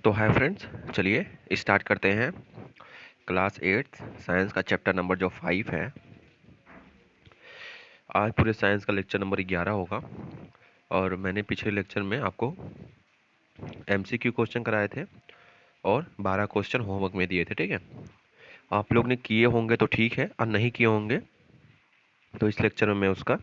तो hi friends, चलिए start करते हैं। क्लास 8 साइंस का चैप्टर नंबर जो 5 है। आज पूरे साइंस का लेक्चर नंबर 11 होगा। और मैंने पिछले लेक्चर में आपको एमसीक्यू क्वेश्चन कराए थे और 12 क्वेश्चन होमवर्क में दिए थे। ठीक है, आप लोग ने किए होंगे तो ठीक है, और नहीं किए होंगे तो इस लेक्चर में मैं उसका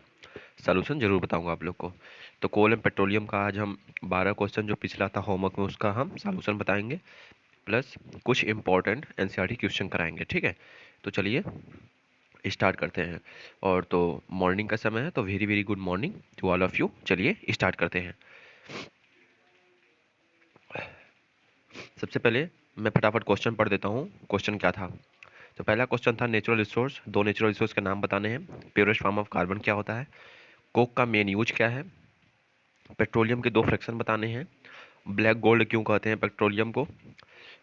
सलूशन जरूर बताऊंगा आप लोग को। तो कोल एंड पेट्रोलियम का आज हम 12 क्वेश्चन जो पिछला था होमवर्क में उसका हम सलूशन बताएंगे, प्लस कुछ इंपॉर्टेंट एनसीईआरटी क्वेश्चन कराएंगे। ठीक है, तो चलिए स्टार्ट करते हैं। और तो मॉर्निंग का समय है, तो very very good morning to all of you. चलिए स्टार्ट करते हैं। सबसे पहले मैं फटाफट क्वेश्चन पढ़ देता हूँ। क्वेश्चन क्या था? तो पहला क्वेश्चन था नेचुरल रिसोर्स। दो नेचुरल रिसोर्स के नाम बताने हैं। प्योरेस्ट फॉर्म ऑफ कार्बन क्या होता है? कोक का मेन यूज क्या है? पेट्रोलियम के दो फ्रैक्शन बताने हैं। ब्लैक गोल्ड क्यों कहते हैं पेट्रोलियम को?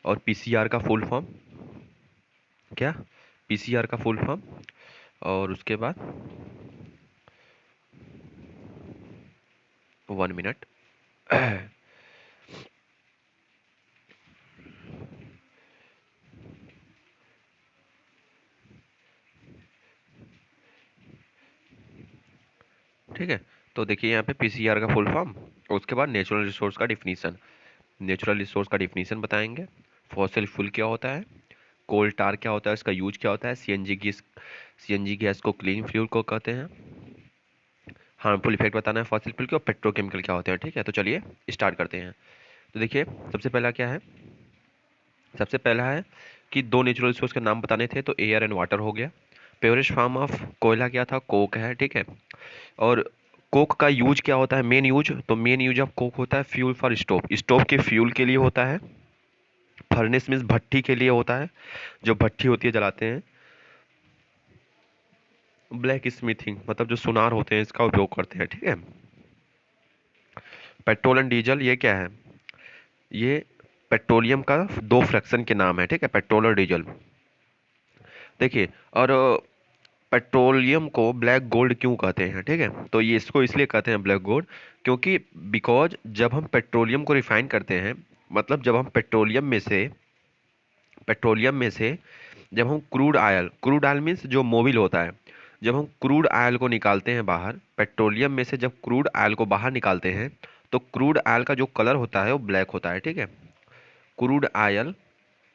और पीसीआर का फुल फॉर्म क्या? पीसीआर का फुल फॉर्म। और उसके बाद 1 मिनट। ठीक है, तो देखिए यहाँ पे पीसीआर का फुल फॉर्म, उसके बाद नेचुरल रिसोर्स का डिफिनीशन। नेचुरल रिसोर्स का डिफिनीशन बताएंगे। फॉसिल फ्यूल क्या होता है? कोल टार क्या होता है, इसका यूज क्या होता है? सीएनजी गैस को क्लीन फ्यूल को कहते हैं। हार्मफुल इफेक्ट बताना है फॉसिल फ्यूल के, और पेट्रोकेमिकल क्या होते हैं। ठीक है, तो चलिए स्टार्ट करते हैं। तो देखिए सबसे पहला क्या है? सबसे पहला है कि दो नेचुरल रिसोर्स के नाम बताने थे, तो एयर एंड वाटर हो गया। प्योरेस्ट फॉर्म ऑफ कोयला क्या था? कोक है। ठीक है, और कोक का यूज क्या होता है? मेन यूज, तो मेन यूज ऑफ कोक होता है फ्यूल फॉर स्टोव। स्टोव के फ्यूल के लिए होता है। फर्नेस मीन्स भट्टी के लिए होता है, जो भट्टी होती है जलाते हैं। ब्लैक स्मिथिंग मतलब जो सुनार होते हैं इसका उपयोग करते हैं। ठीक है, पेट्रोल एंड डीजल ये क्या है? ये पेट्रोलियम का दो फ्रैक्शन के नाम है। ठीक है, पेट्रोल और डीजल। देखिए, और पेट्रोलियम को ब्लैक गोल्ड क्यों कहते हैं? ठीक है, तो ये इसको इसलिए कहते हैं ब्लैक गोल्ड, क्योंकि बिकॉज जब हम पेट्रोलियम को रिफाइन करते हैं, मतलब जब हम पेट्रोलियम में से जब हम क्रूड ऑयल मीन्स जो मोबिल होता है, जब हम क्रूड ऑयल को निकालते हैं बाहर, पेट्रोलियम में से जब क्रूड ऑयल को बाहर निकालते हैं, तो क्रूड ऑयल का जो कलर होता है वो ब्लैक होता है। ठीक है, क्रूड ऑयल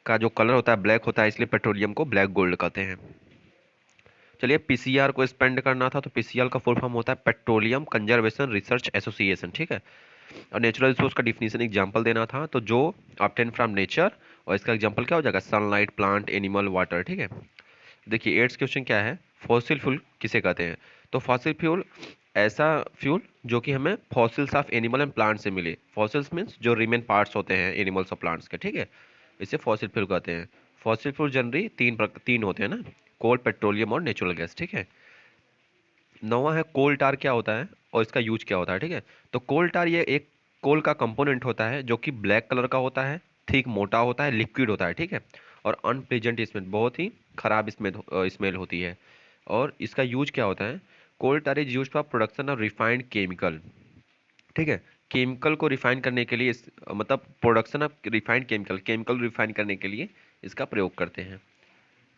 का जो कलर होता है ब्लैक होता है, इसलिए पेट्रोलियम को ब्लैक गोल्ड कहते हैं। चलिए पीसीआर को स्पेंड करना था, तो पीसीआर का फुल फॉर्म होता है पेट्रोलियम कंजर्वेशन रिसर्च एसोसिएशन। ठीक है, और नेचुरल रिसोर्स का डिफिनीशन एग्जांपल देना था, तो जो ऑब्टेन फ्रॉम नेचर, और इसका एग्जांपल क्या हो जाएगा? Sunlight, plant, animal, water. ठीक है, देखिए एट्स क्वेश्चन क्या है? फॉसिल फ्यूल किसे कहते हैं? तो फॉसिल फ्यूल ऐसा फ्यूल जो कि हमें fossils of animal and plant से मिले। फॉसिल्स मीन्स जो रिमेन पार्ट्स होते हैं एनिमल्स और प्लांट्स के। ठीक है, इसे फॉसिल फ्यूल कहते हैं। फॉसिल फ्यूल जनरली तीन होते हैं ना, कोल, पेट्रोलियम और नेचुरल गैस। ठीक है, नौवां है कोल टार क्या होता है और इसका यूज क्या होता है। ठीक है, तो कोल टार ये एक कोल का कंपोनेंट होता है जो कि ब्लैक कलर का होता है, थिक मोटा होता है, लिक्विड होता है। ठीक है, और अनप्लेजेंट स्मेल, बहुत ही खराब स्मेल होती है। और इसका यूज क्या होता है? Coal tar is use for production of refined chemical. ठीक है, केमिकल को रिफाइन करने के लिए मतलब production of refined chemical refine करने के लिए इसका प्रयोग करते हैं।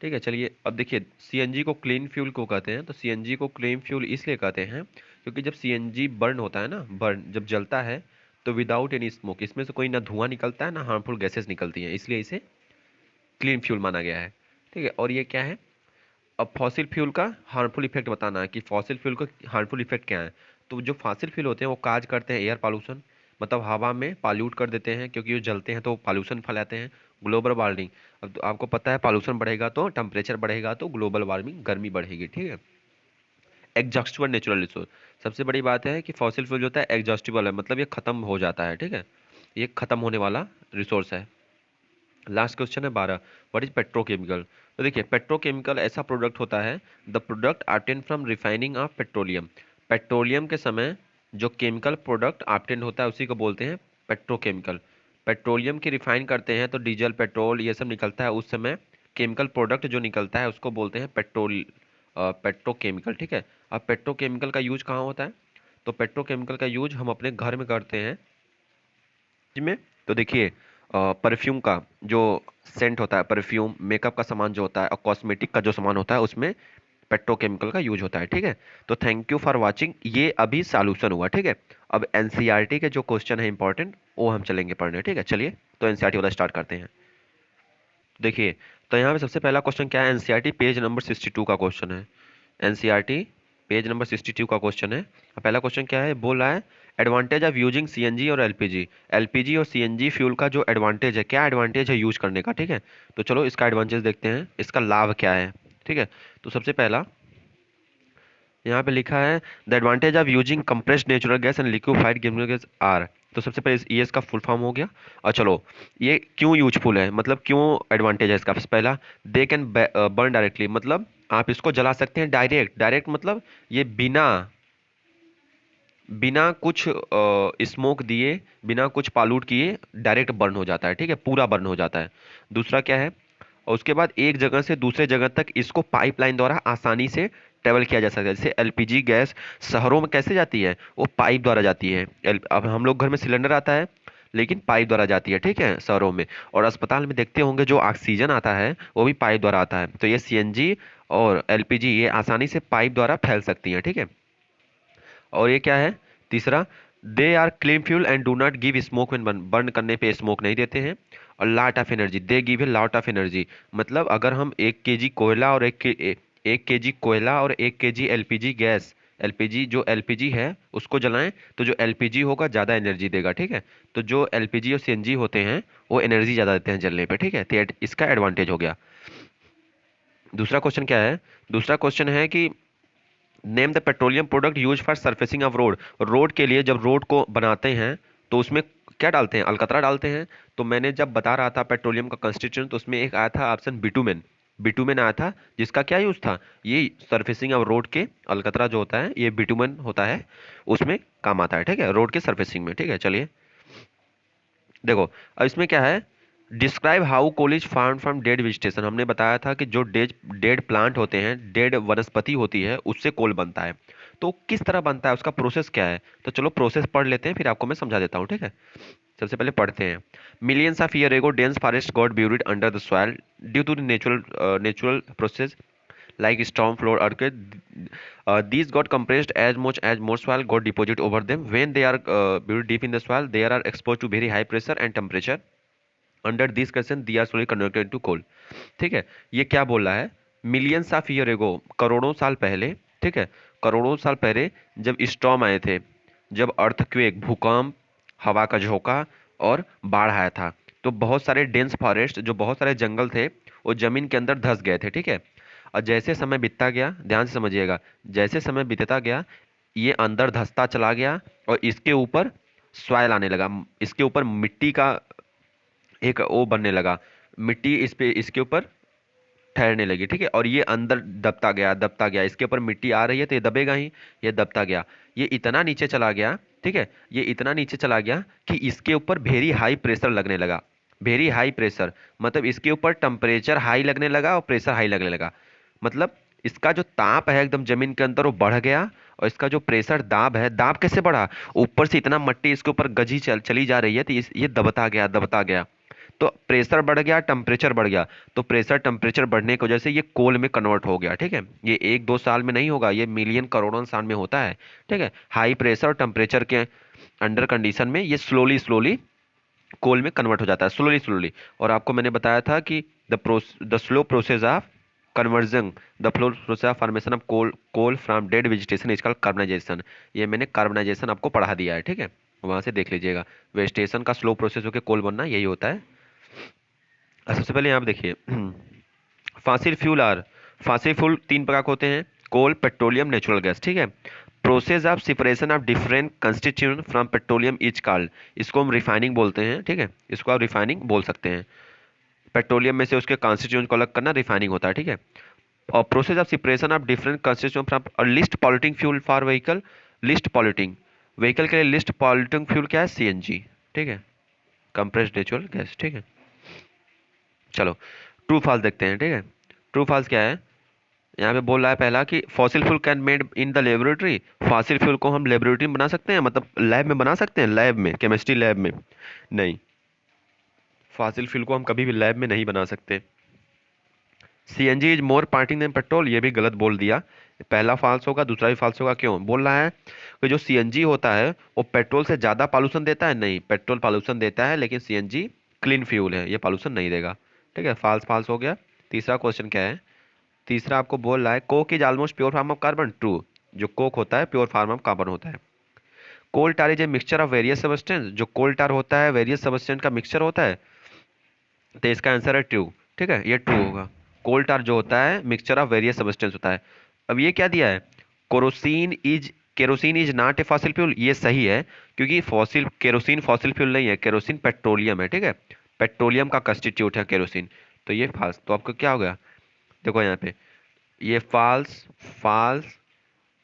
ठीक है, चलिए अब देखिए सीएनजी को क्लीन फ्यूल को कहते हैं। तो सीएनजी को क्लीन फ्यूल इसलिए कहते हैं क्योंकि जब सीएनजी बर्न होता है ना, बर्न जब जलता है, तो विदाउट एनी स्मोक, इसमें से कोई ना धुआं निकलता है ना हार्मफुल गैसेस निकलती हैं, इसलिए इसे क्लीन फ्यूल माना गया है। ठीक है, और ये क्या है? अब फॉसिल फ्यूल का हार्मफुल इफेक्ट बताना है कि फॉसिल फ्यूल का हार्मफुल इफेक्ट क्या है। तो जो फॉसिल फ्यूल होते हैं वो काज करते हैं एयर पॉल्यूशन, मतलब हवा में पॉल्यूट कर देते हैं, क्योंकि वो जलते हैं तो पॉल्यूशन फैलाते हैं। ग्लोबल वार्मिंग, अब तो आपको पता है पॉल्यूशन बढ़ेगा तो टेम्परेचर बढ़ेगा, तो ग्लोबल वार्मिंग गर्मी बढ़ेगी। ठीक है, एग्जॉस्टिबल नेचुरल रिसोर्स, सबसे बड़ी बात है कि फॉसिल फ्यूल जो होता है एग्जॉस्टिबल है, मतलब ये खत्म हो जाता है। ठीक है, ये खत्म होने वाला रिसोर्स है। लास्ट क्वेश्चन है 12, व्हाट इज पेट्रोकेमिकल? तो देखिए पेट्रोकेमिकल ऐसा प्रोडक्ट होता है, the product obtain from refining of petroleum. Petroleum के समय जो केमिकल प्रोडक्ट ऑब्टेन होता है उसी को बोलते हैं पेट्रोकेमिकल। पेट्रोलियम की रिफाइन करते हैं तो डीजल, पेट्रोल ये सब निकलता है, उस समय केमिकल प्रोडक्ट जो निकलता है उसको बोलते हैं पेट्रोकेमिकल। ठीक है, अब पेट्रोकेमिकल का यूज कहाँ होता है? तो पेट्रोकेमिकल का यूज हम अपने घर में करते हैं में। तो देखिए परफ्यूम का जो सेंट होता है, परफ्यूम मेकअप का सामान जो होता है और कॉस्मेटिक का जो सामान होता है उसमें पेट्रोकेमिकल का यूज होता है। ठीक है, तो थैंक यू फॉर वाचिंग, ये अभी सॉल्यूशन हुआ। ठीक है, अब एनसीईआरटी के जो क्वेश्चन है इंपॉर्टेंट वो हम चलेंगे पढ़ने। ठीक है, चलिए तो एनसीईआरटी वाला स्टार्ट करते हैं। देखिए, तो यहाँ पे सबसे पहला क्वेश्चन क्या है, एनसीईआरटी पेज नंबर 62 का क्वेश्चन है। एनसीईआरटी पेज नंबर 62 का क्वेश्चन है। पहला क्वेश्चन क्या है, बोल रहा है एडवांटेज ऑफ यूजिंग सीएनजी और एलपीजी। एलपीजी और सीएनजी फ्यूल का जो एडवांटेज है, क्या एडवांटेज है यूज करने का। ठीक है, तो चलो इसका एडवांटेज देखते हैं, इसका लाभ क्या है। ठीक है, तो सबसे पहला यहाँ पे लिखा है the advantage of using compressed natural gas and liquefied gas are. तो सबसे पहले ये इसका फुल फॉर्म हो गया। और चलो ये क्यों यूजफुल है, मतलब क्यों एडवांटेज है इसका। सबसे पहला, दे कैन बर्न डायरेक्टली, मतलब आप इसको जला सकते हैं डायरेक्ट। डायरेक्ट मतलब ये बिना बिना कुछ स्मोक दिए, बिना कुछ पालूट किए डायरेक्ट बर्न हो जाता है। ठीक है, पूरा बर्न हो जाता है। दूसरा क्या है, और उसके बाद एक जगह से दूसरे जगह तक इसको पाइपलाइन द्वारा आसानी से ट्रेवल किया जा सकता है। जैसे एलपीजी गैस शहरों में कैसे जाती है, वो पाइप द्वारा जाती है। अब हम लोग घर में सिलेंडर आता है लेकिन पाइप द्वारा जाती है। ठीक है, शहरों में। और अस्पताल में देखते होंगे जो ऑक्सीजन आता है वो भी पाइप द्वारा आता है। तो ये सीएनजी और एलपीजी ये आसानी से पाइप द्वारा फैल सकती हैं। ठीक है, और ये क्या है तीसरा, they are clean fuel and do not give smoke when burn, burn करने पे स्मोक नहीं देते हैं। और lot of energy, they give a lot of energy, मतलब अगर हम 1 केजी कोयला और 1 केजी कोयला और 1 केजी एलपीजी गैस, एलपीजी जो एलपीजी है उसको जलाएं तो जो एलपीजी होगा ज़्यादा एनर्जी देगा। ठीक है, तो जो एलपीजी और सीएनजी होते हैं वो एनर्जी ज़्यादा देते हैं जलने पे। ठीक है, तो इसका एडवांटेज हो गया। दूसरा क्वेश्चन क्या है, दूसरा क्वेश्चन है कि name the petroleum product use for surfacing of road. Road के लिए जब रोड को बनाते हैं तो उसमें क्या डालते हैं, अलकतरा डालते हैं। तो मैंने जब बता रहा था पेट्रोलियम का कंस्टिट्यूएंट तो उसमें एक आया था ऑप्शन बिटुमेन। बिटुमेन आया था जिसका क्या यूज था, ये सरफेसिंग ऑफ रोड के अलकतरा जो होता है ये बिटुमेन होता है, उसमें काम आता है। ठीक है, रोड के सरफेसिंग में। ठीक है, चलिए देखो अब इसमें क्या है, describe how coal is form from dead vegetation. हमने बताया था कि जो डेड डेड प्लांट होते हैं, डेड वनस्पति होती है उससे कोल बनता है। तो किस तरह बनता है, उसका प्रोसेस क्या है, तो चलो प्रोसेस पढ़ लेते हैं फिर आपको मैं समझा देता हूँ। ठीक है, सबसे पहले पढ़ते हैं। Millions of year ago dense forest got buried under the soil due to the natural process like storm floor earthquake. These got compressed as much as more soil got deposited over them. When they are buried deep in the soil, they are exposed to very high pressure and temperature. Under this condition, they are slowly converted into coal. ठीक है, ये क्या बोल रहा है, millions of year एगो, करोड़ों साल पहले। ठीक है, करोड़ों साल पहले जब स्टॉर्म आए थे, जब अर्थक्वेक, भूकंप, हवा का झोंका और बाढ़ आया था, तो बहुत सारे डेंस फॉरेस्ट, जो बहुत सारे जंगल थे वो जमीन के अंदर धंस गए थे। ठीक है, और जैसे समय बीतता गया, ध्यान से समझिएगा, जैसे समय बीतता गया ये अंदर धंसता चला गया और इसके ऊपर सॉइल आने लगा, इसके ऊपर मिट्टी का एक वो बनने लगा, मिट्टी इस पे इसके ऊपर ठहरने लगी। ठीक है, और ये अंदर दबता गया दबता गया, इसके ऊपर मिट्टी आ रही है तो ये दबेगा ही, ये दबता गया, ये इतना नीचे चला गया। ठीक है, ये इतना नीचे चला गया कि इसके ऊपर वेरी हाई प्रेशर लगने लगा। वेरी हाई प्रेशर मतलब इसके ऊपर टेम्परेचर हाई लगने लगा और प्रेशर हाई लगने लगा। मतलब इसका जो ताप है एकदम जमीन के अंदर वो बढ़ गया, और इसका जो प्रेशर दाब है, दाब कैसे बढ़ा, ऊपर से इतना मट्टी इसके ऊपर गजी चली जा रही है तो ये दबता गया दबता गया। तो प्रेशर बढ़ गया, टेम्परेचर बढ़ गया, तो प्रेशर टेम्परेचर बढ़ने की वजह से ये कोल में कन्वर्ट हो गया। ठीक है, ये 1-2 साल में नहीं होगा, ये मिलियन करोड़ों साल में होता है। ठीक है, हाई प्रेशर और टेम्परेचर के अंडर कंडीशन में ये स्लोली स्लोली कोल में कन्वर्ट हो जाता है, स्लोली स्लोली। और आपको मैंने बताया था कि the slow process of conversion, the flow process of formation of coal from dead vegetation is called carbonization. ये मैंने कार्बनाइजेशन आपको पढ़ा दिया है। ठीक है, वहां से देख लीजिएगा, वेजिटेशन का स्लो प्रोसेस होकर कोल बनना यही होता है। सबसे पहले यहाँ पे देखिए fossil fuel are, fossil fuel 3 प्रकार के होते हैं, कोल, पेट्रोलियम, नेचुरल गैस। ठीक है, process of separation of different constituent from petroleum is called, इसको हम रिफाइनिंग बोलते हैं। ठीक है, इसको आप रिफाइनिंग बोल सकते हैं। पेट्रोलियम में से उसके कंस्टिट्यूएंट को अलग करना रिफाइनिंग होता है। ठीक है, और process of separation of different constituent from list polluting fuel for vehicle, list polluting vehicle के लिए लिस्ट पॉल्यूटिंग फ्यूल क्या है, सीएनजी। ठीक है, कंप्रेस्ड नेचुरल गैस। ठीक है, चलो ट्रू फॉल्स देखते हैं। ठीक है, ट्रू फॉल्स क्या है, यहाँ पे बोल रहा है पहला कि fossil fuel can made in the laboratory. Fossil fuel को हम लेबोरेटरी में बना सकते हैं, मतलब लैब में बना सकते हैं, लैब में, केमिस्ट्री लैब में नहीं। फॉसिल फ्यूल को हम कभी भी लैब में नहीं बना सकते। CNG is more parting than petrol, ये भी गलत बोल दिया। पहला फॉल्स होगा, दूसरा भी फॉल्स होगा। क्यों बोल रहा है कि जो सीएनजी होता है वो पेट्रोल से ज्यादा पॉल्यूशन देता है? नहीं, पेट्रोल पॉल्यूशन देता है, लेकिन सीएनजी क्लीन फ्यूल है, ये पॉल्यूशन नहीं देगा। ठीक है, फॉल्स फॉल्स हो गया। तीसरा क्वेश्चन क्या है? तीसरा आपको बोल रहा है coke is almost pure form of carbon. True, जो कोक होता है प्योर फॉर्म ऑफ कार्बन होता है। Coal tar is a mixture of various substance, जो कोल टार होता है वेरियस सबस्टेंस का मिक्सचर होता है, तो इसका आंसर है ट्रू। ठीक है, ये ट्रू होगा। कोल टार जो होता है मिक्सचर ऑफ वेरियस सब्सटेंस होता है। अब ये क्या दिया है? Kerosene is not a fossil fuel, ये सही है, क्योंकि फॉसिल केरोसिन फॉसिल फ्यूल नहीं है, केरोसिन पेट्रोलियम है। ठीक है, पेट्रोलियम का कंस्टिट्यूट है केरोसिन। तो ये फाल्स, तो आपको क्या हो गया? देखो यहाँ पे ये false false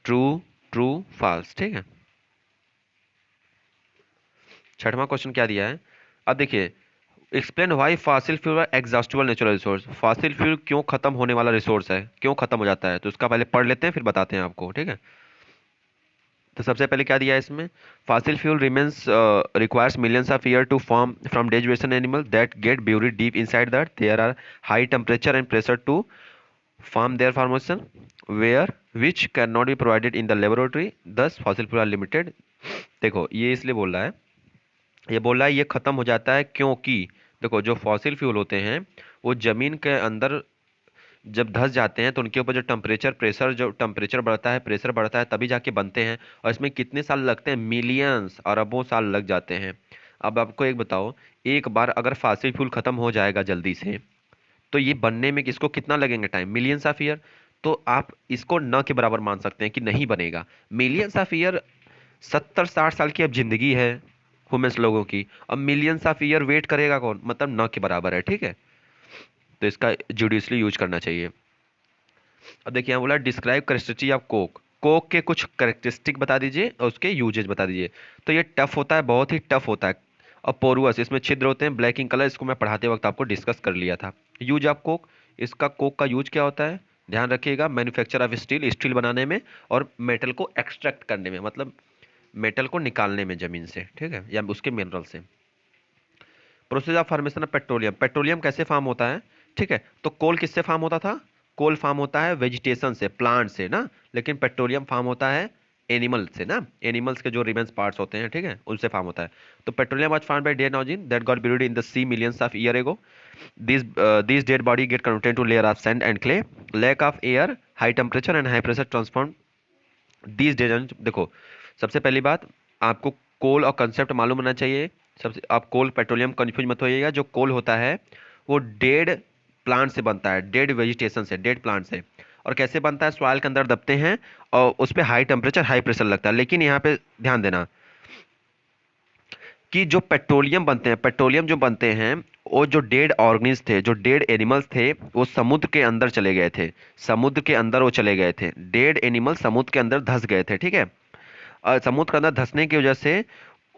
true true false. ठीक है, छठवां क्वेश्चन क्या दिया है? अब देखिए, explain why fossil fuel exhaustible natural resource, fossil fuel क्यों खत्म होने वाला रिसोर्स है, क्यों खत्म हो जाता है, तो इसका पहले पढ़ लेते हैं फिर बताते हैं आपको। ठीक है, तो सबसे पहले क्या दिया है इसमें? Fossil fuel remains requires millions of year to form from days animal that get buried deep inside the earth, there are high temperature and pressure to form their formation where which cannot be provided in the laboratory, thus fossil fuel are limited। देखो ये इसलिए बोल रहा है, ये बोल रहा है ये खत्म हो जाता है क्योंकि देखो जो फॉसिल फ्यूल होते हैं वो जमीन के अंदर जब धंस जाते हैं तो उनके ऊपर जो टेम्परेचर प्रेशर जो टेम्परेचर बढ़ता है प्रेशर बढ़ता है तभी जाके बनते हैं। और इसमें कितने साल लगते हैं? मिलियंस अरबों साल लग जाते हैं। अब आपको एक बताओ, एक बार अगर फॉसिल फ्यूल खत्म हो जाएगा जल्दी से तो ये बनने में किसको कितना लगेंगे टाइम? Millions of year. तो आप इसको न के बराबर मान सकते हैं कि नहीं बनेगा। मिलियंस ऑफ ईयर, 70-60 साल की अब जिंदगी है ह्यूमंस लोगों की, अब मिलियंस ऑफ ईयर वेट करेगा कौन? मतलब न के बराबर है। ठीक है, तो इसका जुडिशली यूज करना चाहिए। अब देखिए यहाँ बोला describe characteristic of Coke, Coke के कुछ करेक्टरिस्टिक बता दीजिए और उसके यूजेज बता दीजिए। तो ये टफ होता है, बहुत ही टफ होता है। और पोरुअस, इसमें छिद्र होते हैं, ब्लैक इन कलर, इसको मैं पढ़ाते वक्त आपको डिस्कस कर लिया था। यूज ऑफ कोक, इसका कोक का यूज क्या होता है? ध्यान रखिएगा, मैन्युफैक्चर ऑफ स्टील, स्टील बनाने में और मेटल को एक्सट्रैक्ट करने में, मतलब मेटल को निकालने में जमीन से। ठीक है, या उसके मिनरल से। Process of formation of petroleum, petroleum कैसे फार्म होता है? ठीक है, तो कोल किससे फार्म होता था? कोल फार्म होता है वेजिटेशन से, प्लांट से ना, लेकिन पेट्रोलियम फार्म होता है एनिमल से ना, एनिमल्स के जो रिमेन्स पार्ट्स होते हैं, ठीक है, उनसे फार्म होता है। तो petroleum was found by dead नॉजिन that got buried in the sea millions of year ago. These dead body get converted to layer of sand and clay, lack of air, high temperature and high pressure transform these dead। देखो, सबसे पहली बात आपको कोल और concept मालूम होना चाहिए। सबसे आप कोल पेट्रोलियम कंफ्यूज मत होइएगा। जो कोल होता है वो डेड प्लांट से बनता है, डेड वेजिटेशन से, डेड प्लांट से। और कैसे बनता है? सॉइल के अंदर दबते हैं और उस पर हाई टेम्परेचर हाई प्रेशर लगता है। लेकिन यहाँ पे ध्यान देना कि जो पेट्रोलियम बनते हैं, पेट्रोलियम जो बनते हैं, वो जो डेड ऑर्गेनिज थे, जो डेड एनिमल्स थे, वो समुद्र के अंदर चले गए थे। समुद्र के अंदर वो चले गए थे, डेड एनिमल समुद्र के अंदर धंस गए थे। ठीक है, समुद्र के अंदर धंसने की वजह से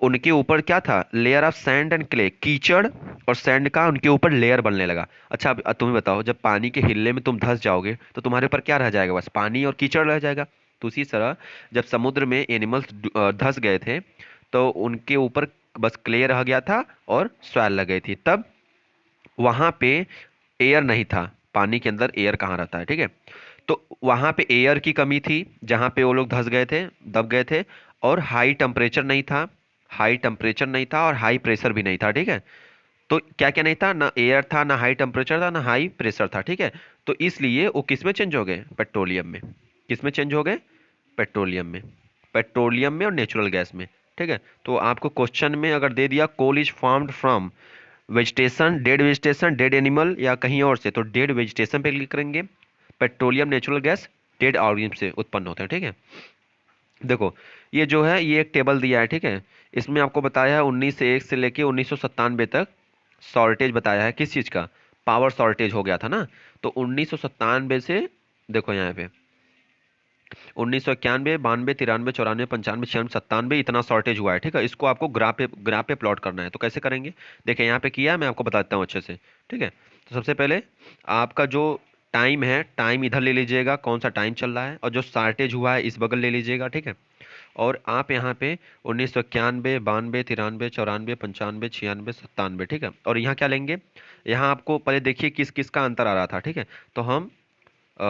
उनके ऊपर क्या था? Layer of sand and clay, कीचड़ और सैंड का उनके ऊपर लेयर बनने लगा। अच्छा अब तुम्हें बताओ, जब पानी के हिलने में तुम धंस जाओगे तो तुम्हारे ऊपर क्या रह जाएगा? बस पानी और कीचड़ रह जाएगा। तो उसी तरह जब समुद्र में एनिमल्स धंस गए थे तो उनके ऊपर बस क्ले रह गया था और सॉइल लग गई थी। तब वहां पे एयर नहीं था, पानी के अंदर एयर कहाँ रहता है? ठीक है, तो वहां पे एयर की कमी थी जहां पे वो लोग धंस गए थे, दब गए थे। और हाई टेम्परेचर नहीं था, हाई टेम्परेचर नहीं था और हाई प्रेशर भी नहीं था। ठीक है, तो क्या क्या नहीं था? ना एयर था, ना हाई टेम्परेचर था, ना हाई प्रेशर था। ठीक है, तो इसलिए वो किस में चेंज हो गए? पेट्रोलियम में। किस में चेंज हो गए? पेट्रोलियम में। पेट्रोलियम में और नेचुरल गैस में। ठीक है, तो आपको क्वेश्चन में अगर दे दिया coal is formed from vegetation, dead animal या कहीं और से, तो डेड वेजिटेशन पे क्लिक करेंगे। Petroleum natural gas dead organism से उत्पन्न होते हैं। ठीक है, देखो ये जो है ये एक टेबल दिया है। ठीक है, इसमें आपको बताया है 1901 से लेके 1997 तक शॉर्टेज बताया है। किस चीज़ का? पावर शॉर्टेज हो गया था ना, तो 1997 से देखो यहाँ पे 1991, 92, 93, 94, 95, 96, 97 इतना शॉर्टेज हुआ है। ठीक है, इसको आपको ग्राफ पे प्लॉट करना है। तो कैसे करेंगे? देखिए यहाँ पे किया है, मैं आपको बताता हूँ अच्छे से। ठीक है, तो सबसे पहले आपका जो टाइम है, टाइम इधर ले लीजिएगा, कौन सा टाइम चल रहा है, और जो शॉर्टेज हुआ है इस बगल ले लीजिएगा। ठीक है, और आप यहाँ पे 1991, 92, 93, 94, 95, 96, 97, ठीक है। और यहाँ क्या लेंगे, यहाँ आपको पहले देखिए किस किस का अंतर आ रहा था, ठीक है। तो हम अ,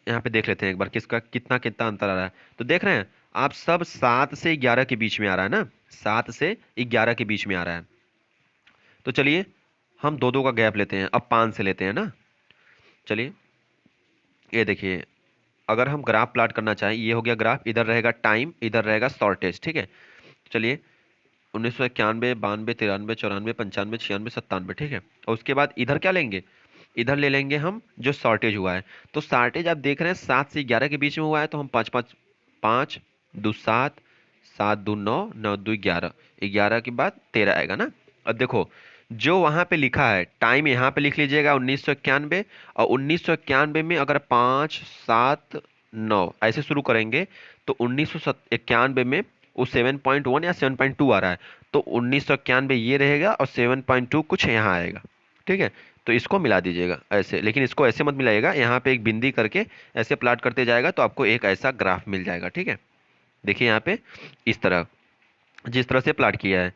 यहाँ पे देख लेते हैं एक बार किसका कितना कितना अंतर आ रहा है। तो देख रहे हैं आप, सब 7 से 11 के बीच में आ रहा है ना, 7 से 11 के बीच में आ रहा है। तो चलिए हम दो दो का गैप लेते हैं, अब 5 से लेते हैं ना। चलिए ये देखिए, अगर हम ग्राफ प्लाट करना चाहें, ये हो गया ग्राफ, इधर रहेगा टाइम, इधर रहेगा शॉर्टेज, ठीक है। चलिए 1991, 92, 93, 94, 95, 96, 97, ठीक है। और उसके बाद इधर क्या लेंगे, इधर ले लेंगे हम जो शॉर्टेज हुआ है। तो शॉर्टेज आप देख रहे हैं 7 से 11 के बीच में हुआ है, तो हम पाँच पाँच, 5 दो 7, 7 दो 9, 9 दो 11, 11 के बाद 13 आएगा ना। अब देखो जो वहां पे लिखा है टाइम, यहाँ पे लिख लीजिएगा 1991, और 1991 में अगर 5 7 9 ऐसे शुरू करेंगे, तो 1991 में वो 7.1 या 7.2 आ रहा है, तो 1991 ये रहेगा और 7.2 कुछ यहाँ आएगा, ठीक है। तो इसको मिला दीजिएगा ऐसे, लेकिन इसको ऐसे मत मिलाइएगा, यहाँ पे एक बिंदी करके ऐसे प्लाट करते जाएगा तो आपको एक ऐसा ग्राफ मिल जाएगा, ठीक है। देखिए यहाँ पे इस तरह, जिस तरह से प्लाट किया है,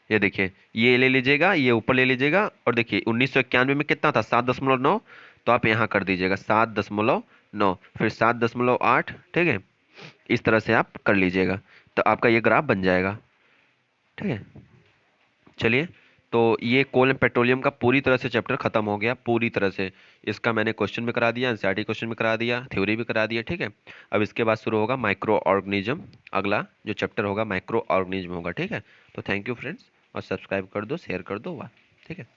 ये देखिए ये ले लीजिएगा, ये ऊपर ले लीजिएगा, और देखिए 1991 में कितना था, 7.9, तो आप यहाँ कर दीजिएगा 7.9, फिर 7.8, ठीक है। इस तरह से आप कर लीजिएगा, तो आपका ये ग्राफ बन जाएगा, ठीक है। चलिए, तो ये कोल एंड पेट्रोलियम का पूरी तरह से चैप्टर खत्म हो गया, पूरी तरह से। इसका मैंने क्वेश्चन भी करा दिया, एनसीईआरटी क्वेश्चन भी करा दिया, थ्योरी भी करा दिया, ठीक है। अब इसके बाद शुरू होगा माइक्रो ऑर्गेनिज्म, अगला जो चैप्टर होगा माइक्रो ऑर्गेनिज्म होगा, ठीक है। तो थैंक यू फ्रेंड्स, और सब्सक्राइब कर दो, शेयर कर दो, वाह, ठीक है।